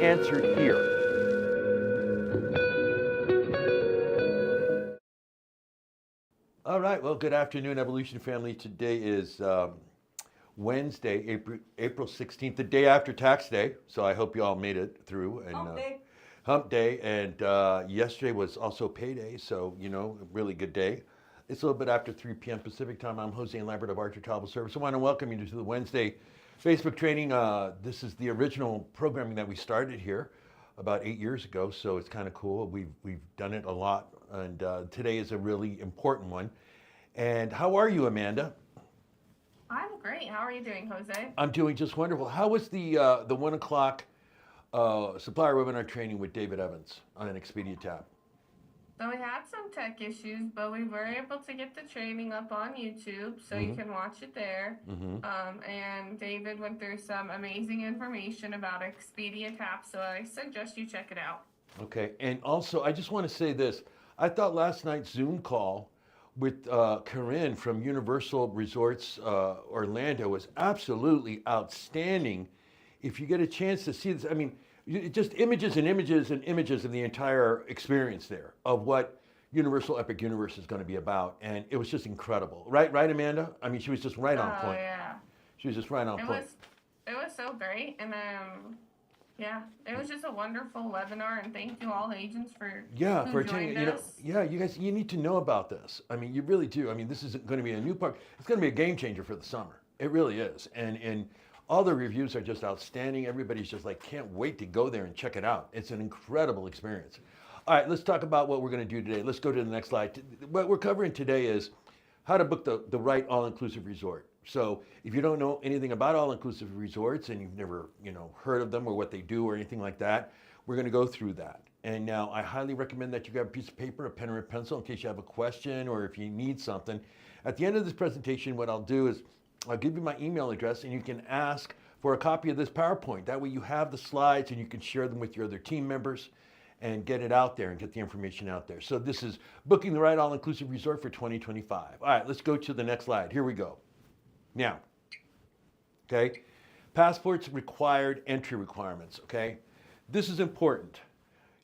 answered here. All right, well, good afternoon, Evolution family. Today is Wednesday, April 16th, the day after tax day. So I hope you all made it through. And hump day. And yesterday was also payday. So, a really good day. It's a little bit after 3 p.m. Pacific time. I'm Jose Lambert of Archer Travel Service. I want to welcome you to the Wednesday Facebook training. This is the original programming that we started here about 8 years ago. So it's kind of cool. We've done it a lot. And today is a really important one. And how are you, Amanda? I'm great. How are you doing, Jose? I'm doing just wonderful. How was the 1 o'clock supplier webinar training with David Evans on Expedia Tab? So we had some tech issues, but we were able to get the training up on YouTube, so you can watch it there. And David went through some amazing information about Expedia Tab, so I suggest you check it out. Okay, and also I just want to say this. I thought last night's Zoom call with Corinne from Universal Resorts Orlando was absolutely outstanding. If you get a chance to see this, I mean, just images and images and images of the entire experience there of what Universal Epic Universe is going to be about, and it was just incredible. Right, Amanda? I mean, she was just right on point. Oh yeah. She was just right on point. It was so great, and yeah, it was just a wonderful webinar, and thank you all the agents for for attending. attending. You guys, you need to know about this. I mean, you really do. I mean, this isn't going to be a new park. It's going to be a game changer for the summer. It really is, and all the reviews are just outstanding. Everybody's just like, can't wait to go there and check it out. It's an incredible experience. All right, let's talk about what we're going to do today. Let's go to the next slide. What we're covering today is how to book the right all-inclusive resort. So if you don't know anything about all-inclusive resorts and you've never, heard of them or what they do or anything like that, we're going to go through that. And now I highly recommend that you grab a piece of paper, a pen or a pencil in case you have a question or if you need something. At the end of this presentation, what I'll do is I'll give you my email address and you can ask for a copy of this PowerPoint. That way you have the slides and you can share them with your other team members and get it out there and get the information out there. So this is booking the right all-inclusive resort for 2025. All right, let's go to the next slide. Here we go. Now, okay, passports required entry requirements, okay? This is important.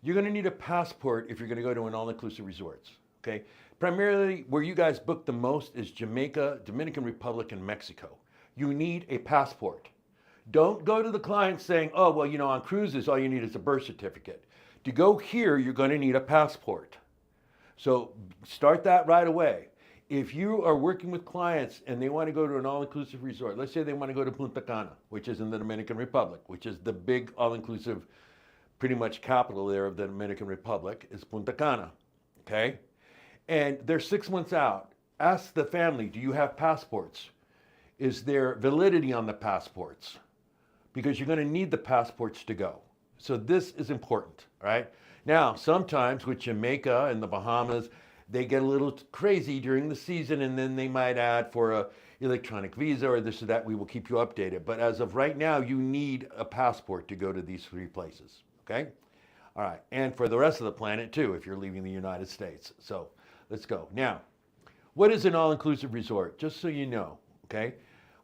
You're gonna need a passport if you're gonna go to an all-inclusive resorts, okay? Primarily, where you guys book the most is Jamaica, Dominican Republic, and Mexico. You need a passport. Don't go to the client saying, oh, well, on cruises, all you need is a birth certificate. To go here, you're gonna need a passport. So start that right away. If you are working with clients and they want to go to an all-inclusive resort, let's say they want to go to Punta Cana, which is in the Dominican Republic, which is the big all-inclusive, pretty much capital there of the Dominican Republic is Punta Cana, okay? And they're 6 months out. Ask the family, do you have passports? Is there validity on the passports? Because you're going to need the passports to go. So this is important, right? Now, sometimes with Jamaica and the Bahamas, they get a little crazy during the season and then they might add for a electronic visa or this or that. We will keep you updated. But as of right now, you need a passport to go to these 3 places, okay? All right, and for the rest of the planet too, if you're leaving the United States. So let's go. Now, what is an all-inclusive resort? Just so you know, okay?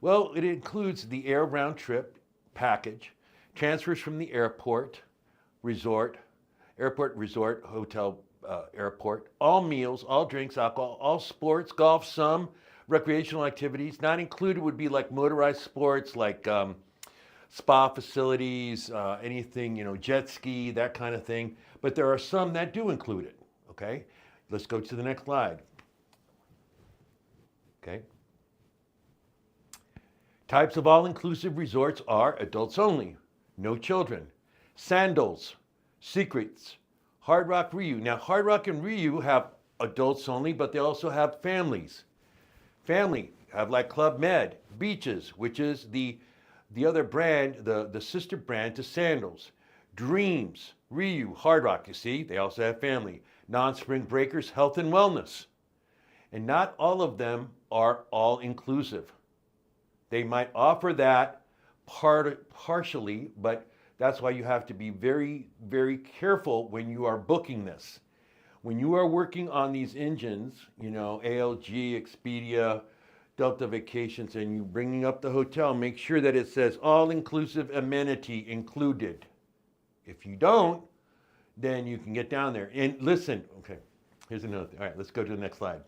Well, it includes the air round trip package, transfers from the airport, resort, hotel, airport, all meals, all drinks, alcohol, all sports, golf, some recreational activities. Not included would be like motorized sports, like spa facilities, anything, jet ski, that kind of thing. But there are some that do include it, okay? Let's go to the next slide. Okay. Types of all-inclusive resorts are adults only, no children, Sandals, Secrets, Hard Rock Riu. Now, Hard Rock and Riu have adults only, but they also have families. Family have like Club Med, Beaches, which is the other brand, the sister brand to Sandals. Dreams, Riu, Hard Rock, you see, they also have family. Non-Spring Breakers, Health and Wellness. And not all of them are all-inclusive. They might offer that partially, but that's why you have to be very, very careful when you are booking this. When you are working on these engines, ALG, Expedia, Delta Vacations, and you bringing up the hotel, make sure that it says all-inclusive amenity included. If you don't, then you can get down there. And listen, okay, here's another thing. All right, let's go to the next slide.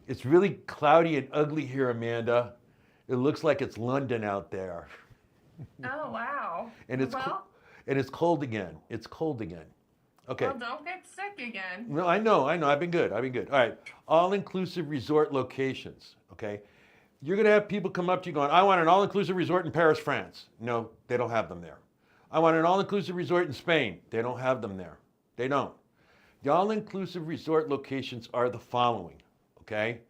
It's really cloudy and ugly here, Amanda. It looks like it's London out there. Oh, wow. And it's and it's cold again. It's cold again. Okay. Well, don't get sick again. No, I know. I've been good. All right. All-inclusive resort locations. Okay. You're going to have people come up to you going, I want an all-inclusive resort in Paris, France. No, they don't have them there. I want an all-inclusive resort in Spain. They don't have them there. They don't. The all-inclusive resort locations are the following. Okay.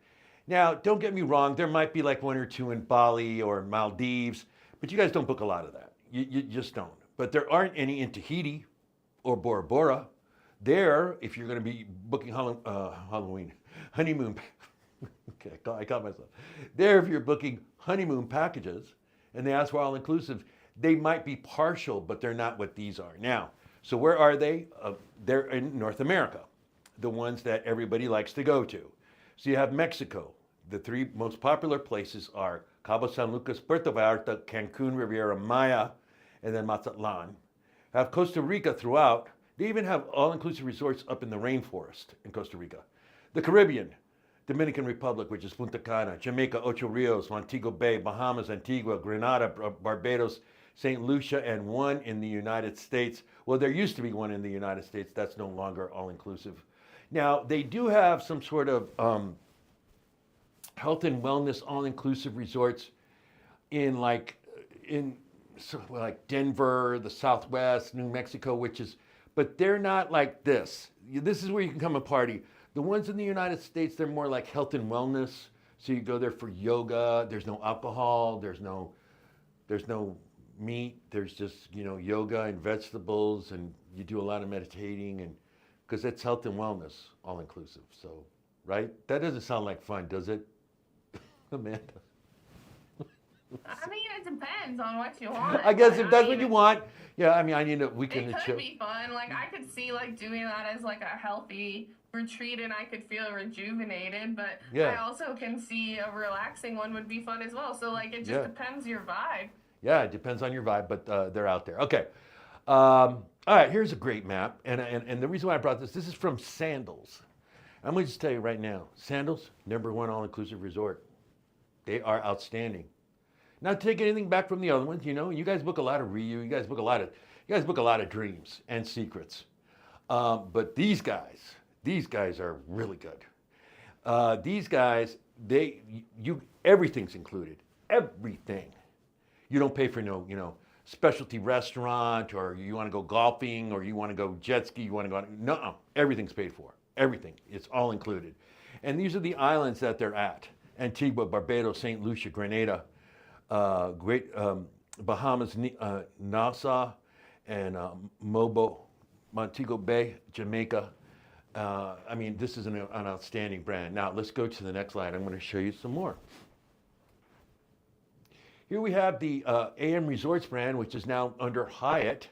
Now, don't get me wrong. There might be like one or two in Bali or Maldives, but you guys don't book a lot of that. You just don't. But there aren't any in Tahiti or Bora Bora. There, if you're going to be booking honeymoon, okay, I caught myself. There, if you're booking honeymoon packages and they ask for all inclusive, they might be partial, but they're not what these are. Now, so where are they? They're in North America, the ones that everybody likes to go to. So you have Mexico. The three most popular places are Cabo San Lucas, Puerto Vallarta, Cancun, Riviera Maya, and then Mazatlan. Have Costa Rica throughout. They even have all-inclusive resorts up in the rainforest in Costa Rica. The Caribbean, Dominican Republic, which is Punta Cana, Jamaica, Ocho Rios, Montego Bay, Bahamas, Antigua, Grenada, Barbados, St. Lucia, and one in the United States. Well, there used to be one in the United States. That's no longer all-inclusive. Now, they do have some sort of health and wellness all-inclusive resorts in like Denver, the Southwest, New Mexico, but they're not like this. This is where you can come and party. The ones in the United States, they're more like health and wellness. So you go there for yoga. There's no alcohol. There's no meat. There's just, yoga and vegetables, and you do a lot of meditating, and because it's health and wellness all inclusive. So, right? That doesn't sound like fun, does it? Amanda. I mean, it depends on what you want. I guess if that's what you want, yeah. I mean, I need a weekend to chill. It could be fun. Like I could see doing that as like a healthy retreat, and I could feel rejuvenated. But yeah. I also can see a relaxing one would be fun as well. So it just depends your vibe. Yeah, it depends on your vibe, but they're out there. Okay. All right. Here's a great map, and the reason why I brought this is from Sandals. I'm going to just tell you right now, Sandals, #1 all-inclusive resort. They are outstanding. Not taking anything back from the other ones, you guys book a lot of Riu, you guys book a lot of dreams and secrets. But these guys are really good. These guys, everything's included. Everything. You don't pay for no, specialty restaurant, or you want to go golfing, or you want to go jet ski, no, everything's paid for. Everything. It's all included. And these are the islands that they're at. Antigua, Barbados, St. Lucia, Grenada, Bahamas, Nassau, and Montego Bay, Jamaica. I mean, this is an outstanding brand. Now, let's go to the next slide. I'm going to show you some more. Here we have the AM Resorts brand, which is now under Hyatt.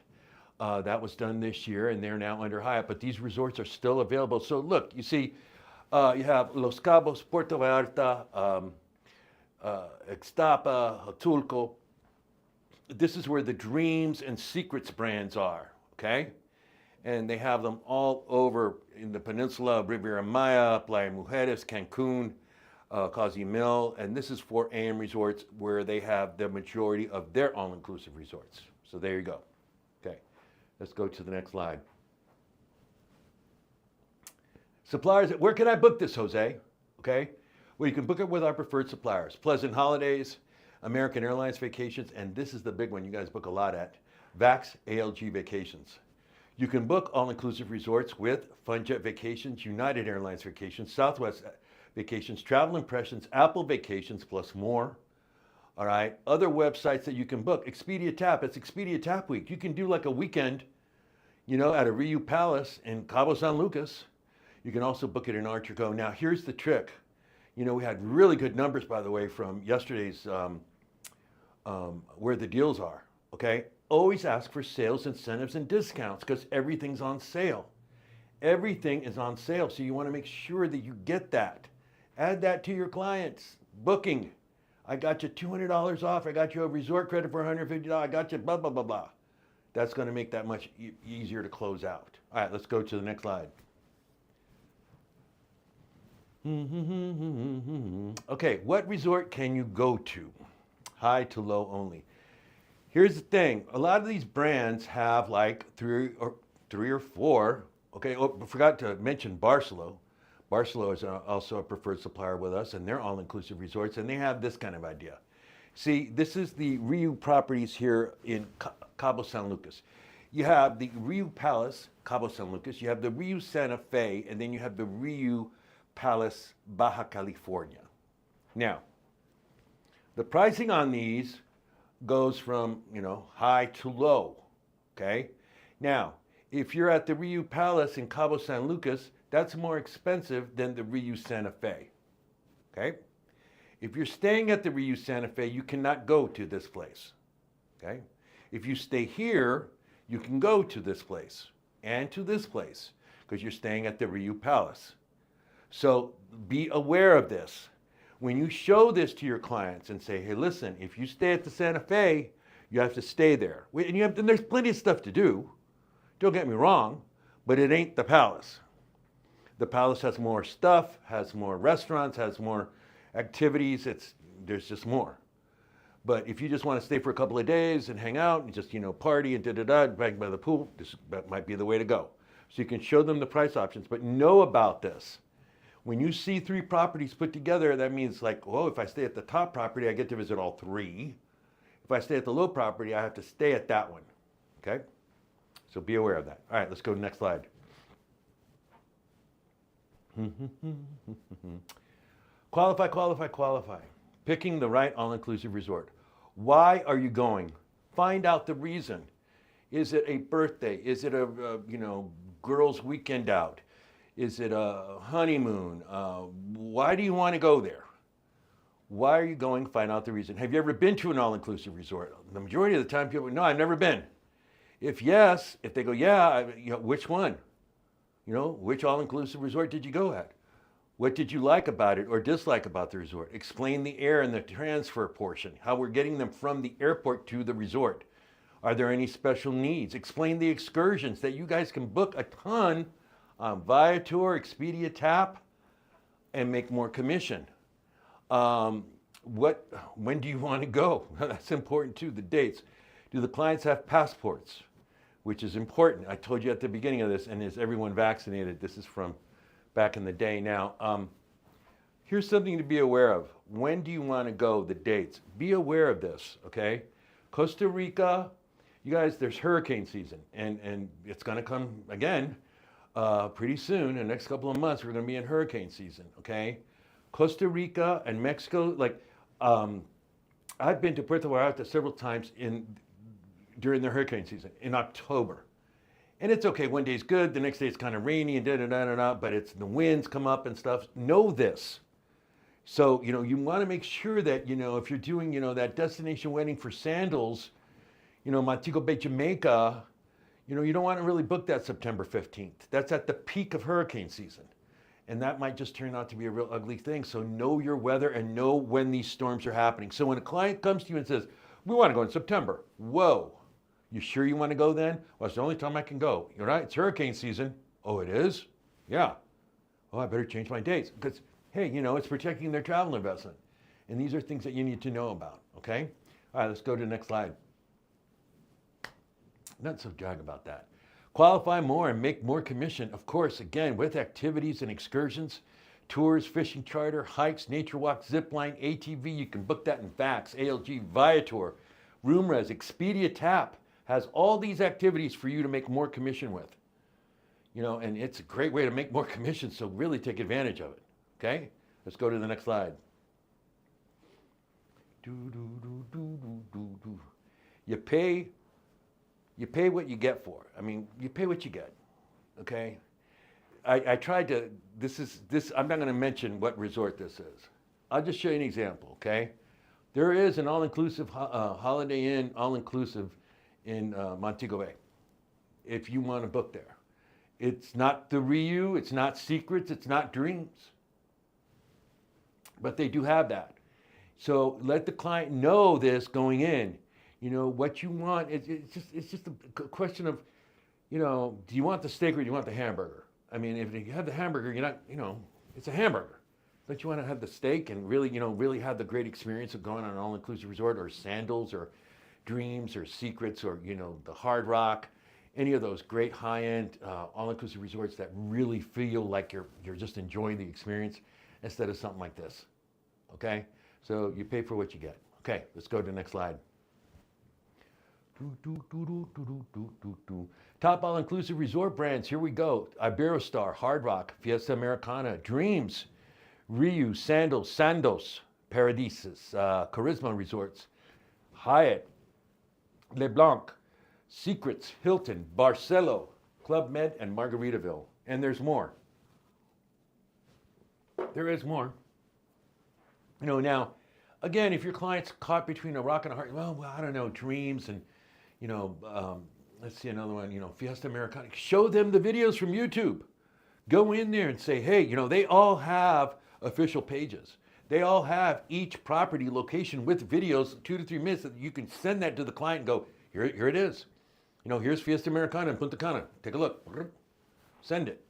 That was done this year, and they're now under Hyatt, but these resorts are still available. So look, you see, you have Los Cabos, Puerto Vallarta, Ixtapa, Huatulco. This is where the Dreams and Secrets brands are, okay? And they have them all over in the peninsula, Riviera Maya, Playa Mujeres, Cancun, Cozumel, and this is for AM Resorts where they have the majority of their all-inclusive resorts. So there you go. Okay, let's go to the next slide. Suppliers, where can I book this, Jose? Okay, well, you can book it with our preferred suppliers. Pleasant Holidays, American Airlines Vacations, and this is the big one you guys book a lot at, VAX ALG Vacations. You can book all-inclusive resorts with FunJet Vacations, United Airlines Vacations, Southwest Vacations, Travel Impressions, Apple Vacations, plus more. All right, other websites that you can book, Expedia Tap, it's Expedia Tap Week. You can do like a weekend, at a Riu Palace in Cabo San Lucas. You can also book it in Archer-Go. Now, here's the trick. We had really good numbers, by the way, from yesterday's where the deals are, okay? Always ask for sales incentives and discounts because everything's on sale. Everything is on sale, so you want to make sure that you get that. Add that to your clients. Booking. I got you $200 off. I got you a resort credit for $150. I got you blah, blah, blah, blah. That's going to make that much easier to close out. All right, let's go to the next slide. Okay, what resort can you go to? High to low only. Here's the thing. A lot of these brands have like three or four. Okay, oh, I forgot to mention Barcelo. Barcelo is also a preferred supplier with us, and they're all-inclusive resorts, and they have this kind of idea. See, this is the Rio properties here in Cabo San Lucas. You have the Rio Palace, Cabo San Lucas. You have the Rio Santa Fe, and then you have the Rio Palace, Baja California. Now, the pricing on these goes from, high to low, okay? Now, if you're at the Rio Palace in Cabo San Lucas, that's more expensive than the Rio Santa Fe, okay? If you're staying at the Rio Santa Fe, you cannot go to this place, okay? If you stay here, you can go to this place and to this place because you're staying at the Rio Palace. So be aware of this. When you show this to your clients and say, hey, listen, if you stay at the Santa Fe, you have to stay there. And there's plenty of stuff to do. Don't get me wrong, but it ain't the Palace. The Palace has more stuff, has more restaurants, has more activities. There's just more. But if you just want to stay for a couple of days and hang out and just, party and back by the pool, that might be the way to go. So you can show them the price options, but know about this. When you see 3 properties put together, that means like, if I stay at the top property, I get to visit all 3. If I stay at the low property, I have to stay at that one, okay? So be aware of that. All right, let's go to the next slide. Qualify, qualify, qualify. Picking the right all-inclusive resort. Why are you going? Find out the reason. Is it a birthday? Is it a girls' weekend out? Is it a honeymoon? Why do you want to go there? Why are you going? Find out the reason. Have you ever been to an all-inclusive resort? The majority of the time people, no, I've never been. If yes, if they go, yeah, which one? Which all-inclusive resort did you go at? What did you like about it or dislike about the resort? Explain the air and the transfer portion, how we're getting them from the airport to the resort. Are there any special needs? Explain the excursions that you guys can book a ton on Viator, Expedia, Tap, and make more commission. When do you want to go? That's important too, the dates. Do the clients have passports? Which is important. I told you at the beginning of this, and is everyone vaccinated? This is from back in the day. Now, here's something to be aware of. When do you want to go? The dates. Be aware of this, okay? Costa Rica, you guys, there's hurricane season, and it's going to come again. Pretty soon, in the next couple of months, we're going to be in hurricane season, okay? Costa Rica and Mexico, I've been to Puerto Vallarta several times during the hurricane season, in October. And it's okay, one day's good, the next day it's kind of rainy and but the winds come up and stuff. Know this. So, you want to make sure that, if you're doing, that destination wedding for sandals, Montego Bay, Jamaica, you don't want to really book that September 15th. That's at the peak of hurricane season. And that might just turn out to be a real ugly thing. So know your weather and know when these storms are happening. So when a client comes to you and says, we want to go in September. Whoa, you sure you want to go then? Well, it's the only time I can go. You're right, it's hurricane season. Oh, it is? Yeah. Oh, I better change my dates. Because, hey, it's protecting their travel investment. And these are things that you need to know about, okay? All right, let's go to the next slide. Not so jag about that. Qualify more and make more commission, of course, again, with activities and excursions, tours, fishing charter, hikes, nature walks, zip line, ATV. You can book that in Vax, ALG, Viator, RoomRes, Expedia, Tap. Has all these activities for you to make more commission with. And it's a great way to make more commission, so really take advantage of it, okay? Let's go to the next slide. You pay what you get for. You pay what you get, okay? I tried to, I'm not going to mention what resort this is. I'll just show you an example, okay? There is an all-inclusive Holiday Inn, all-inclusive in Montego Bay, if you want to book there. It's not the Rio, it's not Secrets, it's not Dreams. But they do have that. So let the client know this going in. You know, what you want, it's just a question of, you know, do you want the steak or do you want the hamburger? I mean, if you have the hamburger, you're not, you know, it's a hamburger. Don't you want to have the steak and really, you know, really have the great experience of going on an all-inclusive resort, or Sandals or Dreams or Secrets, or, you know, the Hard Rock, any of those great high-end all-inclusive resorts that really feel like you're just enjoying the experience instead of something like this. Okay? So you pay for what you get. Okay, let's go to the next slide. Top all-inclusive resort brands. Here we go. Iberostar, Hard Rock, Fiesta Americana, Dreams, Riu, Sandals, Sandos, Paradises, Charisma Resorts, Hyatt, LeBlanc, Secrets, Hilton, Barcelo, Club Med, and Margaritaville. And there's more. There is more. You know, now, again, if your client's caught between a rock and a hard, well, I don't know, Dreams and, you know, let's see another one, you know, Fiesta Americana. Show them the videos from YouTube. Go in there and say, hey, you know, they all have official pages. They all have each property location with videos, 2 to 3 minutes, that you can send that to the client and go, here it is. You know, here's Fiesta Americana in Punta Cana. Take a look. Send it.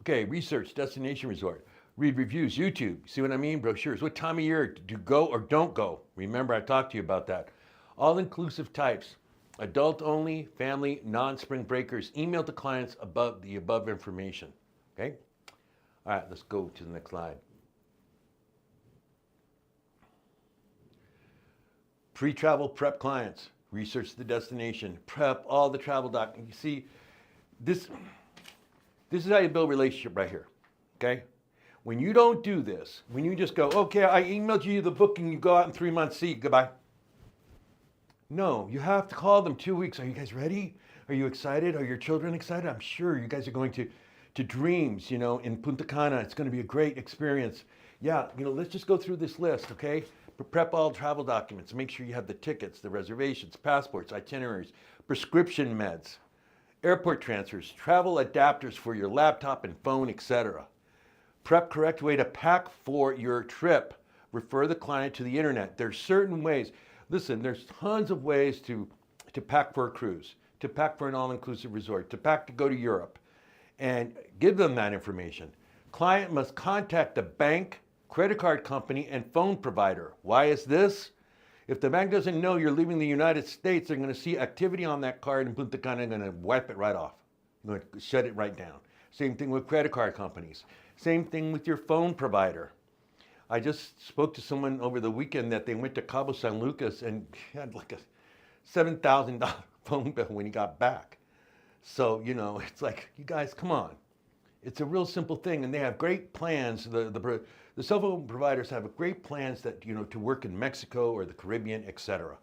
Okay, research, destination resort. Read reviews, YouTube. See what I mean? Brochures. What time of year to go or don't go? Remember, I talked to you about that. All-inclusive types. Adult only, family, non-spring breakers. Email to clients above the above information. Okay? All right, let's go to the next slide. Pre-travel prep clients. Research the destination. Prep all the travel documents. You see, this is how you build a relationship right here. Okay? When you don't do this, when you just go, okay, I emailed you the booking, you go out in 3 months, see, goodbye. No, you have to call them 2 weeks. Are you guys ready? Are you excited? Are your children excited? I'm sure you guys are going to Dreams, you know, in Punta Cana. It's going to be a great experience. Yeah, you know, let's just go through this list, okay? Prep all travel documents. Make sure you have the tickets, the reservations, passports, itineraries, prescription meds, airport transfers, travel adapters for your laptop and phone, etc. Prep correct way to pack for your trip. Refer the client to the internet. There's certain ways. Listen, there's tons of ways to pack for a cruise, to pack for an all-inclusive resort, to pack to go to Europe, and give them that information. Client must contact the bank, credit card company, and phone provider. Why is this? If the bank doesn't know you're leaving the United States, they're going to see activity on that card in Punta Cana and going to wipe it right off. They're going to shut it right down. Same thing with credit card companies. Same thing with your phone provider. I just spoke to someone over the weekend that they went to Cabo San Lucas and had like a $7,000 phone bill when he got back. So, you know, it's like, you guys, come on. It's a real simple thing, and they have great plans. The cell phone providers have great plans that, you know, to work in Mexico or the Caribbean, etc.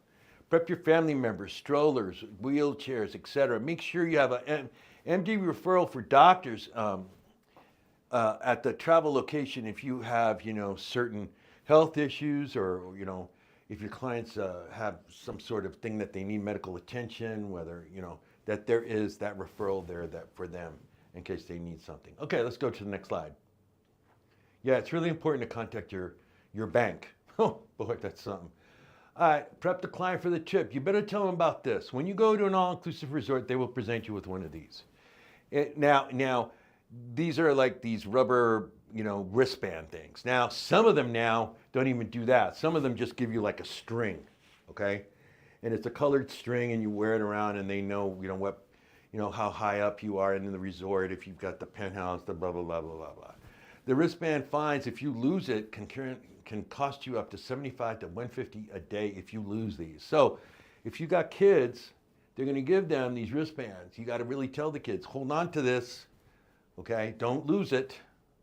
Prep your family members, strollers, wheelchairs, etc. Make sure you have an MD referral for doctors at the travel location if you have, you know, certain health issues, or, you know, if your clients have some sort of thing that they need medical attention, whether, you know, that there is that referral there that for them in case they need something. Okay, let's go to the next slide. Yeah, it's really important to contact your bank. Oh boy, that's something. All right, prep the client for the trip. You better tell them about this. When you go to an all-inclusive resort, they will present you with one of these. Now, these are like these rubber, you know, wristband things. Now, some of them now don't even do that. Some of them just give you like a string, okay? And it's a colored string, and you wear it around, and they know, you know, what, you know, how high up you are in the resort, if you've got the penthouse, the blah, blah, blah, blah, blah, blah. The wristband fines, if you lose it, can cost you up to $75 to $150 a day if you lose these. So if you got kids, they're going to give them these wristbands. You got to really tell the kids, hold on to this, okay? Don't lose it,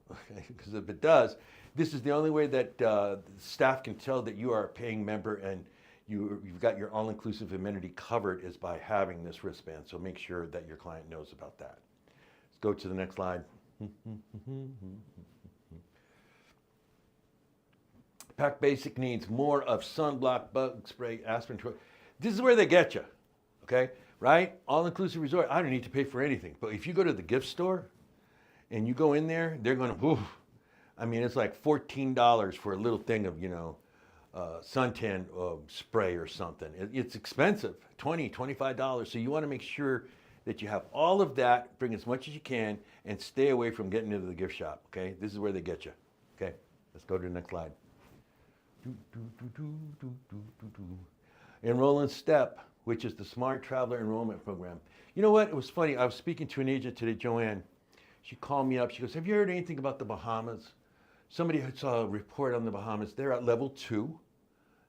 okay? Because if it does, this is the only way that staff can tell that you are a paying member and you've got your all-inclusive amenity covered, is by having this wristband. So make sure that your client knows about that. Let's go to the next slide. Pack basic needs, more of sunblock, bug spray, aspirin. This is where they get you, okay? Right? All-inclusive resort, I don't need to pay for anything. But if you go to the gift store and you go in there, they're going to, I mean, it's like $14 for a little thing of, you know, suntan spray or something. It's expensive, $20, $25. So you want to make sure that you have all of that, bring as much as you can, and stay away from getting into the gift shop, okay? This is where they get you, okay? Let's go to the next slide. Enroll in STEP, which is the Smart Traveler Enrollment Program. You know what? It was funny. I was speaking to an agent today, Joanne. She called me up. She goes, have you heard anything about the Bahamas? Somebody saw a report on the Bahamas. They're at level 2.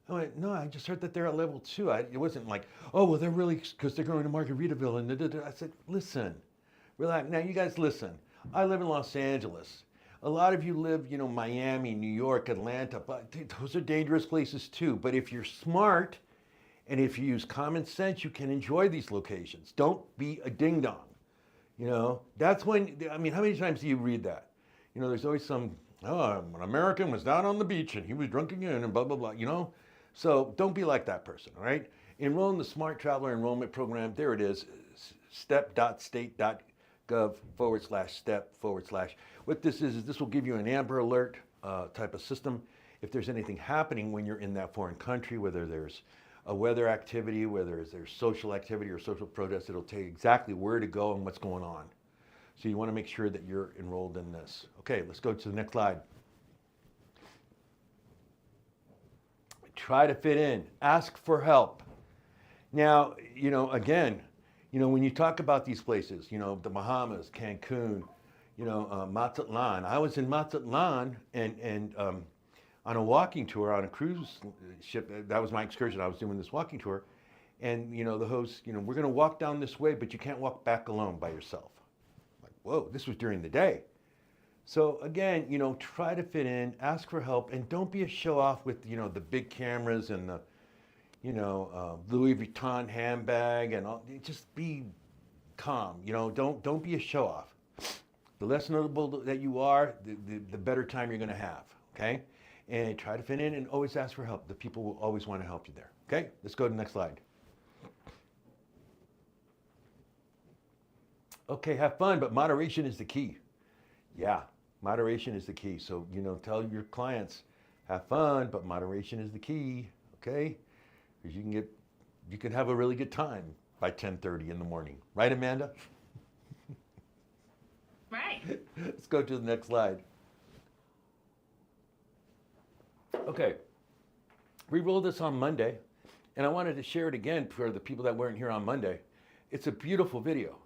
I went, no, I just heard that they're at level 2. It wasn't like, oh, well, they're really, because they're going to Margaritaville. And I said, listen, relax. Now, you guys listen. I live in Los Angeles. A lot of you live, you know, Miami, New York, Atlanta. But those are dangerous places too. But if you're smart and if you use common sense, you can enjoy these locations. Don't be a ding-dong. You know, that's when, I mean, how many times do you read that? You know, there's always some, oh, an American was down on the beach and he was drunk again and blah, blah, blah, you know? So don't be like that person, all right? Enroll in the Smart Traveler Enrollment Program. There it is, step.state.gov/step/. What this is this will give you an Amber Alert type of system. If there's anything happening when you're in that foreign country, whether there's a weather activity, whether there's social activity or social protest, it'll tell you exactly where to go and what's going on. So you want to make sure that you're enrolled in this. Okay, let's go to the next slide. Try to fit in. Ask for help. Now, you know, again, you know, when you talk about these places, you know, the Bahamas, Cancun, you know, Mazatlan. I was in Mazatlan and on a walking tour on a cruise ship. That was my excursion. I was doing this walking tour. And, you know, the host, you know, we're going to walk down this way, but you can't walk back alone by yourself. Like, whoa, this was during the day. So again, you know, try to fit in, ask for help, and don't be a show-off with, you know, the big cameras and the, you know, Louis Vuitton handbag and all. Just be calm, you know, don't be a show-off. The less notable that you are, the better time you're going to have, okay? And try to fit in and always ask for help. The people will always want to help you there, okay? Let's go to the next slide. Okay, have fun, but moderation is the key. Yeah, moderation is the key. So, you know, tell your clients, have fun, but moderation is the key, okay? Because you can have a really good time by 10:30 in the morning. Right, Amanda? Right. Let's go to the next slide. Okay, we rolled this on Monday, and I wanted to share it again for the people that weren't here on Monday. It's a beautiful video.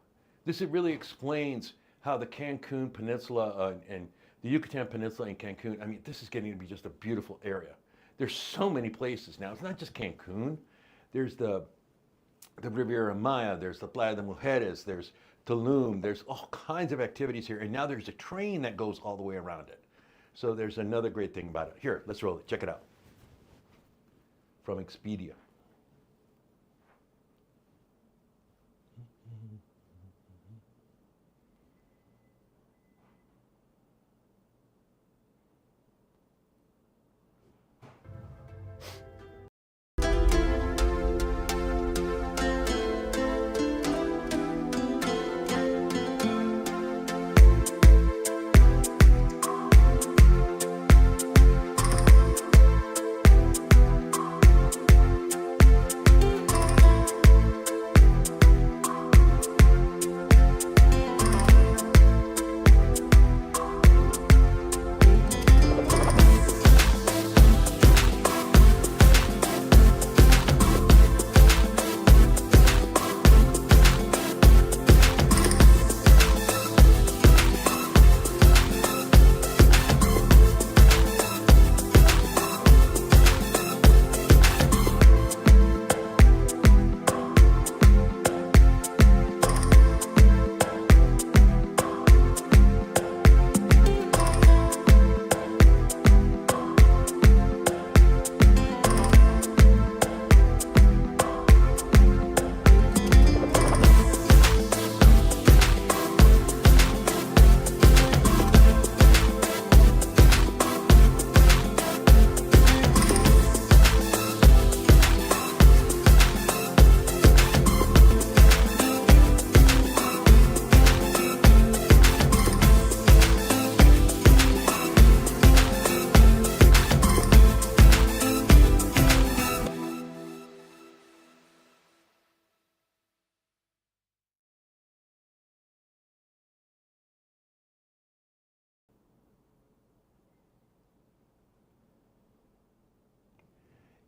This really explains how the Cancun Peninsula and the Yucatan Peninsula and Cancun, I mean, this is getting to be just a beautiful area. There's so many places now. It's not just Cancun. There's the Riviera Maya, there's the Playa de Mujeres, there's Tulum, there's all kinds of activities here. And now there's a train that goes all the way around it. So there's another great thing about it. Here, let's roll it. Check it out. From Expedia.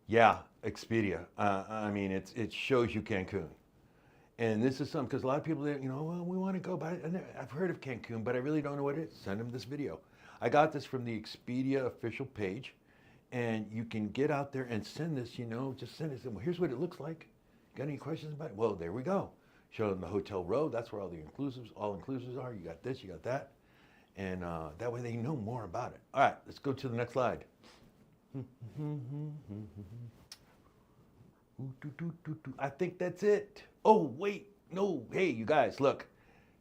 Yeah, Expedia. I mean, it shows you Cancun. And this is something, because a lot of people, well, we want to go, but I've heard of Cancun, but I really don't know what it is. Send them this video. I got this from the Expedia official page, and you can get out there and send this, just send it. Well, here's what it looks like. Got any questions about it? Well, there we go. Show them the hotel row. That's where all inclusives are. You got this, you got that. And that way they know more about it. All right, let's go to the next slide. I think that's it. Oh, wait, no, hey, you guys, look.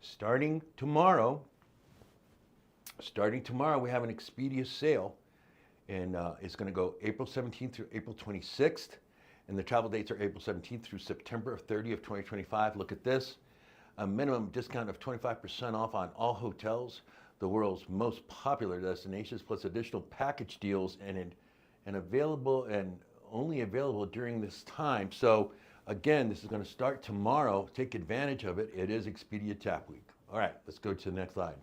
Starting tomorrow, we have an Expedia sale, and it's going to go April 17th through April 26th, and the travel dates are April 17th through September 30th, 2025. Look at this, a minimum discount of 25% off on all hotels, the world's most popular destinations, plus additional package deals, and available and only available during this time. So again, this is going to start tomorrow. Take advantage of it. It is Expedia Tap Week. All right, let's go to the next slide.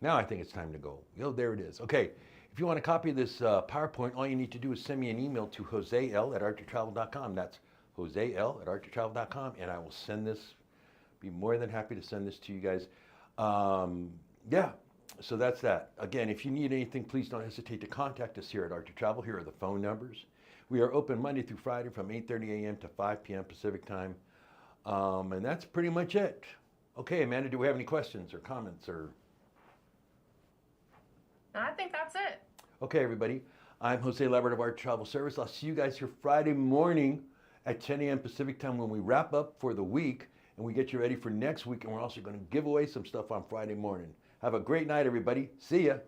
Now I think it's time to go. There it is. Okay, if you want a copy of this PowerPoint, all you need to do is send me an email to joseL@archertravel.com. That's joseL@archertravel.com, and I will send this. Be more than happy to send this to you guys. Yeah, so that's that. Again, if you need anything, please don't hesitate to contact us here at Archer Travel. Here are the phone numbers. We are open Monday through Friday from 8:30 a.m. to 5 p.m. Pacific time. And that's pretty much it. Okay, Amanda, do we have any questions or comments or? I think that's it. Okay, everybody. I'm Jose Labrador of Archer Travel Service. I'll see you guys here Friday morning at 10 a.m. Pacific time when we wrap up for the week and we get you ready for next week. And we're also going to give away some stuff on Friday morning. Have a great night, everybody. See ya.